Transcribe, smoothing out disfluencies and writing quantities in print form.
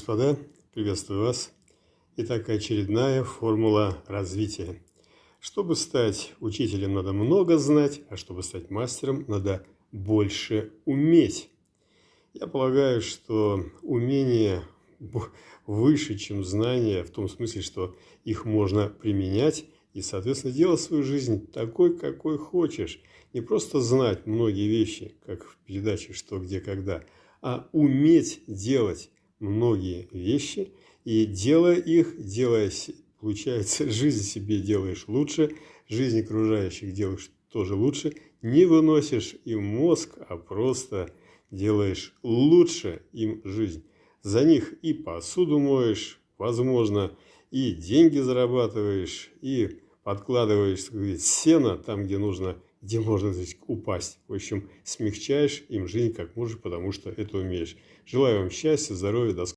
господа, приветствую вас. Итак, очередная формула развития. Чтобы стать учителем, надо много знать, а чтобы стать мастером, надо больше уметь. Я полагаю, что умение выше, чем знания, в том смысле, что их можно применять и, соответственно, делать свою жизнь такой, какой хочешь. Не просто знать многие вещи, как в передаче «Что, где, когда», а уметь делать многие вещи, и делая их, получается, жизнь себе делаешь лучше, жизнь окружающих делаешь тоже лучше, не выносишь им мозг, а просто делаешь лучше им жизнь. За них и посуду моешь, возможно, и деньги зарабатываешь, и подкладываешь, так сказать, сено там, где нужно, где можно, так сказать, упасть. В общем, смягчаешь им жизнь как можешь, потому что это умеешь. Желаю вам счастья, здоровья, до скорого.